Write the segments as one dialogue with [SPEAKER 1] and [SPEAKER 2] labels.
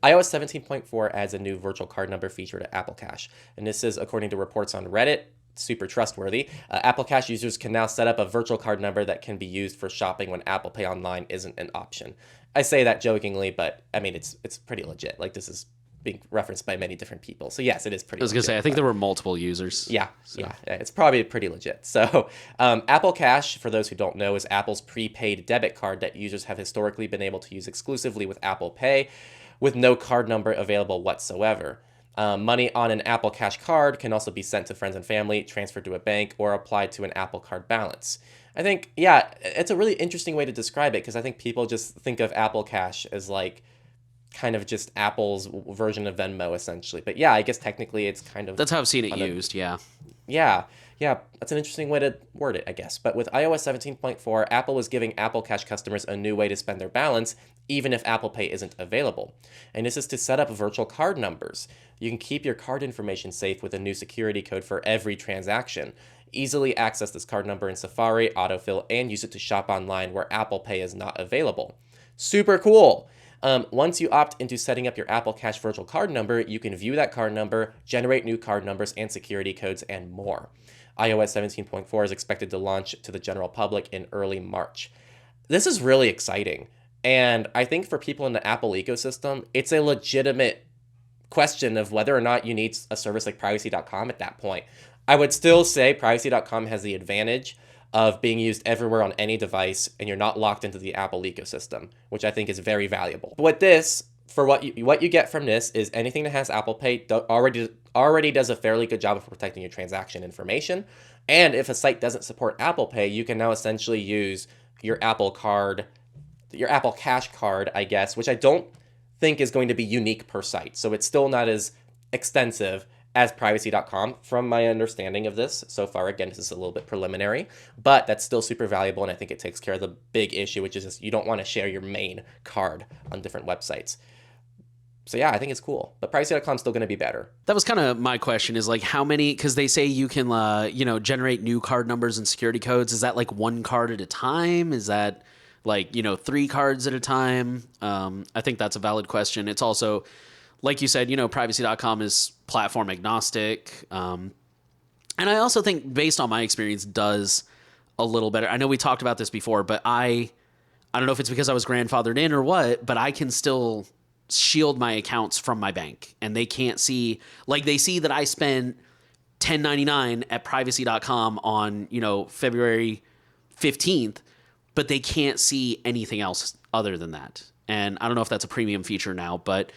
[SPEAKER 1] iOS 17.4 adds a new virtual card number feature to Apple Cash. And this is according to reports on Reddit, super trustworthy. Apple Cash users can now set up a virtual card number that can be used for shopping when Apple Pay online isn't an option. I say that jokingly, but I mean, it's pretty legit. Like, this is being referenced by many different people. So yes, it is pretty legit.
[SPEAKER 2] I was going to say, I think there were multiple users.
[SPEAKER 1] Yeah, it's probably pretty legit. So Apple Cash, for those who don't know, is Apple's prepaid debit card that users have historically been able to use exclusively with Apple Pay with no card number available whatsoever. Money on an Apple Cash card can also be sent to friends and family, transferred to a bank, or applied to an Apple Card balance. I think, yeah, it's a really interesting way to describe it because I think people just think of Apple Cash as like kind of just Apple's version of Venmo, essentially. But yeah, I guess technically it's kind of...
[SPEAKER 2] That's how I've seen it used, yeah.
[SPEAKER 1] Yeah, that's an interesting way to word it, I guess. But with iOS 17.4, Apple is giving Apple Cash customers a new way to spend their balance, even if Apple Pay isn't available. And this is to set up virtual card numbers. You can keep your card information safe with a new security code for every transaction. Easily access this card number in Safari, autofill, and use it to shop online where Apple Pay is not available. Super cool! Once you opt into setting up your Apple Cash virtual card number, you can view that card number, generate new card numbers and security codes, and more. iOS 17.4 is expected to launch to the general public in early March. This is really exciting, and I think for people in the Apple ecosystem, it's a legitimate question of whether or not you need a service like Privacy.com at that point. I would still say Privacy.com has the advantage of being used everywhere on any device, and you're not locked into the Apple ecosystem, which I think is very valuable. But with this, for what you get from this is anything that has Apple Pay already does a fairly good job of protecting your transaction information. And if a site doesn't support Apple Pay, you can now essentially use your Apple Cash card, I guess, which I don't think is going to be unique per site. So it's still not as extensive as Privacy.com, from my understanding of this so far. Again, this is a little bit preliminary, but that's still super valuable, and I think it takes care of the big issue, which is just you don't want to share your main card on different websites. So yeah, I think it's cool, but Privacy.com is still going to be better.
[SPEAKER 2] That was kind of my question, is like how many, because they say you can, generate new card numbers and security codes. Is that like one card at a time? Is that like, 3 cards at a time? I think that's a valid question. It's also, like you said, Privacy.com is platform agnostic. And I also think, based on my experience, does a little better. I know we talked about this before, but I don't know if it's because I was grandfathered in or what, but I can still shield my accounts from my bank. And they can't see, like, they see that I spent $10.99 at Privacy.com on, February 15th, but they can't see anything else other than that. And I don't know if that's a premium feature now, but...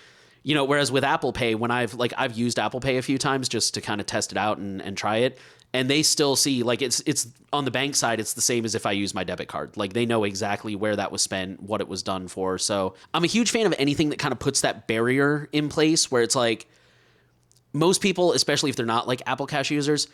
[SPEAKER 2] whereas with Apple Pay, when I've used Apple Pay a few times just to kind of test it out and try it, and they still see, like, it's on the bank side, it's the same as if I use my debit card. Like, they know exactly where that was spent, what it was done for. So I'm a huge fan of anything that kind of puts that barrier in place where it's like, most people, especially if they're not like Apple Cash users,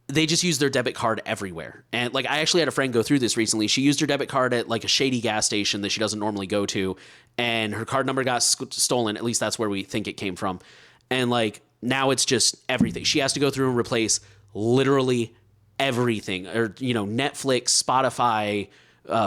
[SPEAKER 2] they just use their debit card everywhere. And like, I actually had a friend go through this recently. She used her debit card at like a shady gas station that she doesn't normally go to, and her card number got stolen. At least that's where we think it came from. And like, now it's just everything. She has to go through and replace literally everything, or, Netflix, Spotify,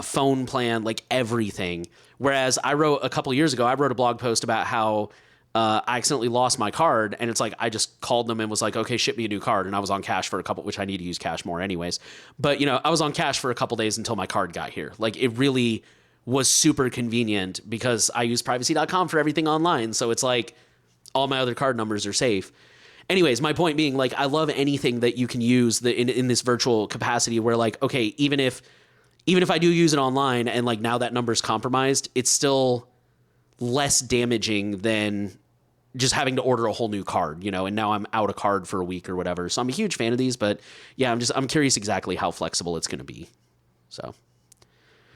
[SPEAKER 2] phone plan, like everything. Whereas a couple years ago, I wrote a blog post about how I accidentally lost my card, and it's like, I just called them and was like, okay, ship me a new card. And I was on cash for which I need to use cash more anyways. But, I was on cash for a couple days until my card got here. Like, it really was super convenient because I use Privacy.com for everything online. So it's like, all my other card numbers are safe. Anyways, my point being, like, I love anything that you can use in this virtual capacity where, like, okay, even if I do use it online and like now that number's compromised, it's still less damaging than just having to order a whole new card, and now I'm out a card for a week or whatever. So I'm a huge fan of these, but yeah, I'm curious exactly how flexible it's going to be. So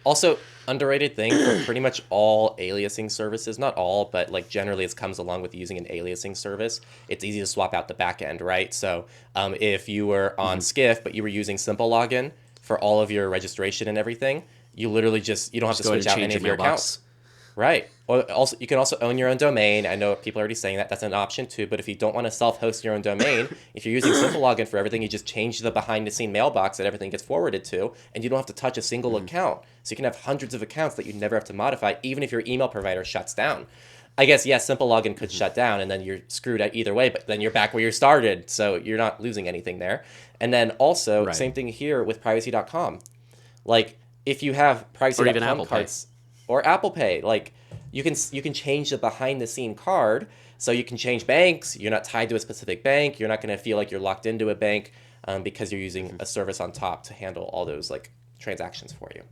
[SPEAKER 1] also, underrated thing for pretty much all aliasing services, not all, but like generally it comes along with using an aliasing service. It's easy to swap out the back end, right? So if you were on Skiff, but you were using Simple Login for all of your registration and everything, you literally you don't have to switch out any of your accounts. Right. Or also, you can also own your own domain. I know people are already saying that. That's an option too. But if you don't want to self-host your own domain, if you're using Simple Login for everything, you just change the behind-the-scene mailbox that everything gets forwarded to, and you don't have to touch a single account. So you can have hundreds of accounts that you never have to modify, even if your email provider shuts down. I guess, yes, simple login could shut down and then you're screwed at either way, but then you're back where you started. So you're not losing anything there. And then also,
[SPEAKER 2] Right.
[SPEAKER 1] same thing here with privacy.com. Like, if you have
[SPEAKER 2] Or even
[SPEAKER 1] privacy.com
[SPEAKER 2] Apple Pay.
[SPEAKER 1] cards or Apple Pay, like, you can change the behind the scene card. So you can change banks. You're not tied to a specific bank. You're not going to feel like you're locked into a bank because you're using a service on top to handle all those like transactions for you.